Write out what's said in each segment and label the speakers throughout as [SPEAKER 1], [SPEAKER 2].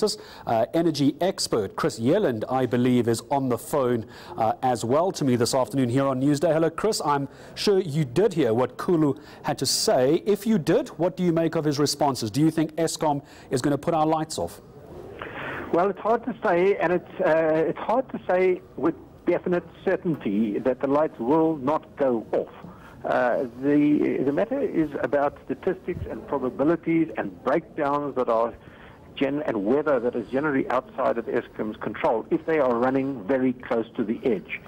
[SPEAKER 1] joins us. Energy expert Chris Yelland, I believe, is on the phone as well to me this afternoon here on Newsday. Hello, Chris. I'm sure you did hear what Kulu had to say. If you did, what do you make of his responses? Do you think Eskom is going to put our lights off?
[SPEAKER 2] Well, it's hard to say, and it's hard to say with definite certainty that the lights will not go off. The matter is about statistics and probabilities and breakdowns that are and weather that is generally outside of Eskom's control if they are running very close to the edge.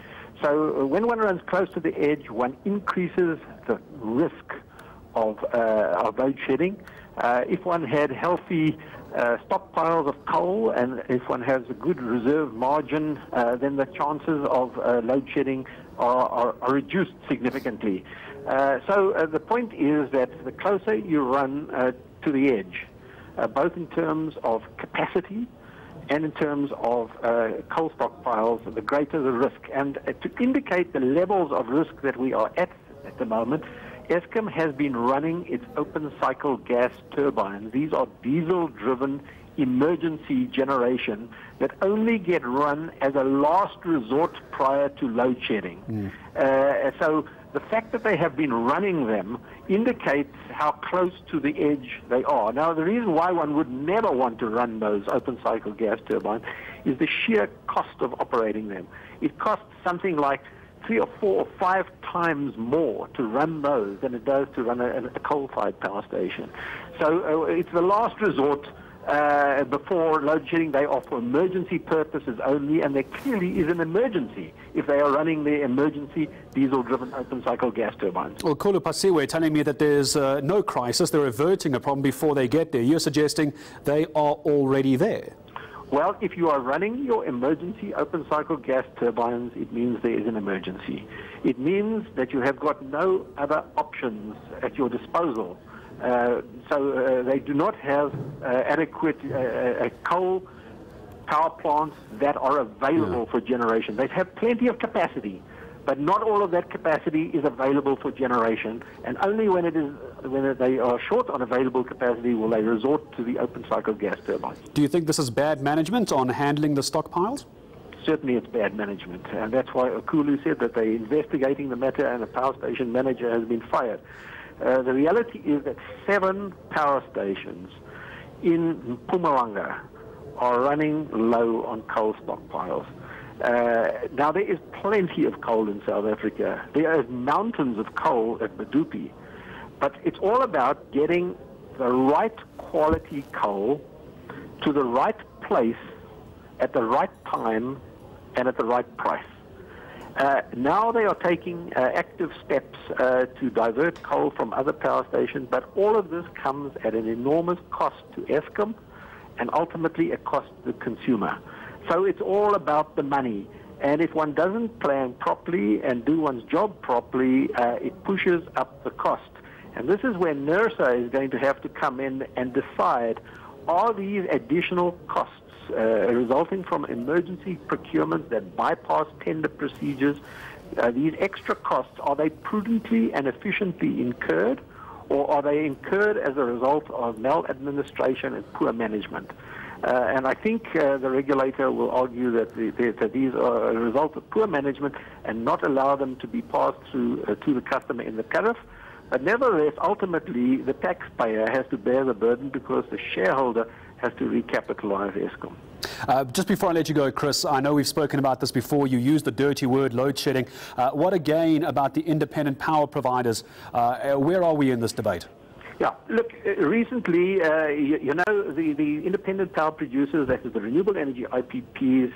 [SPEAKER 2] So when one runs close to the edge, one increases the risk of load shedding. If one had healthy stockpiles of coal and if one has a good reserve margin, then the chances of load shedding are reduced significantly. So the point is that the closer you run to the edge, both in terms of capacity and in terms of coal stockpiles, the greater the risk. And to indicate the levels of risk that we are at the moment, Eskom has been running its open-cycle gas turbines. These are diesel-driven emergency generation that only get run as a last resort prior to load shedding. So the fact that they have been running them indicates how close to the edge they are. Now, the reason why one would never want to run those open-cycle gas turbines is the sheer cost of operating them. It costs something like 3 or 4 or 5 times more to run those than it does to run a coal-fired power station. So it's the last resort before load shedding. They are for emergency purposes only, and there clearly is an emergency if they are running their emergency diesel-driven open-cycle gas turbines.
[SPEAKER 1] Well, Kulu Pasiwe telling me that there's no crisis, they're averting a problem before they get there. You're suggesting they are already there.
[SPEAKER 2] Well, if you are running your emergency open-cycle gas turbines, it means there is an emergency. It means that you have got no other options at your disposal. So they do not have adequate coal power plants that are available for generation. They have plenty of capacity, but not all of that capacity is available for generation. And only when they are short on available capacity will they resort to the open-cycle gas turbines.
[SPEAKER 1] Do you think this is bad management on handling the stockpiles?
[SPEAKER 2] Certainly it's bad management, and that's why Kulu said that they're investigating the matter and a power station manager has been fired. The reality is that 7 power stations in Mpumalanga are running low on coal stockpiles. Now, there is plenty of coal in South Africa. There are mountains of coal at Medupi. But it's all about getting the right quality coal to the right place at the right time and at the right price. Now they are taking active steps to divert coal from other power stations, but all of this comes at an enormous cost to Eskom and ultimately a cost to the consumer. So it's all about the money. And if one doesn't plan properly and do one's job properly, it pushes up the cost. And this is where NERSA is going to have to come in and decide, are these additional costs resulting from emergency procurement that bypass tender procedures, these extra costs, are they prudently and efficiently incurred, or are they incurred as a result of maladministration and poor management? And I think the regulator will argue that these are a result of poor management and not allow them to be passed through to the customer in the tariff. But nevertheless, ultimately, the taxpayer has to bear the burden because the shareholder has to recapitalize Eskom.
[SPEAKER 1] Just before I let you go, Chris, I know we've spoken about this before. You used the dirty word, load shedding. What again about the independent power providers? Where are we in this debate?
[SPEAKER 2] Yeah, look, recently, you know, the independent power producers, that is the renewable energy IPPs,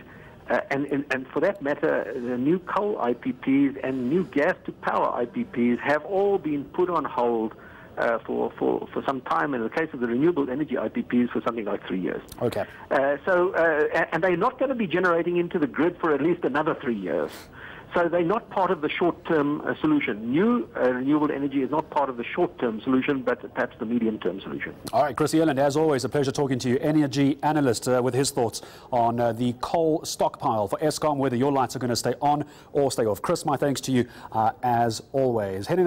[SPEAKER 2] and for that matter, the new coal IPPs and new gas-to-power IPPs have all been put on hold for some time. In the case of the renewable energy IPPs, for something like 3 years.
[SPEAKER 1] Okay.
[SPEAKER 2] And they're not going to be generating into the grid for at least another 3 years. So they're not part of the short-term solution. New renewable energy is not part of the short-term solution, but perhaps the medium-term solution.
[SPEAKER 1] All right, Chris Yelland, as always, a pleasure talking to you. Energy analyst with his thoughts on the coal stockpile for Eskom, whether your lights are going to stay on or stay off. Chris, my thanks to you as always. Heading up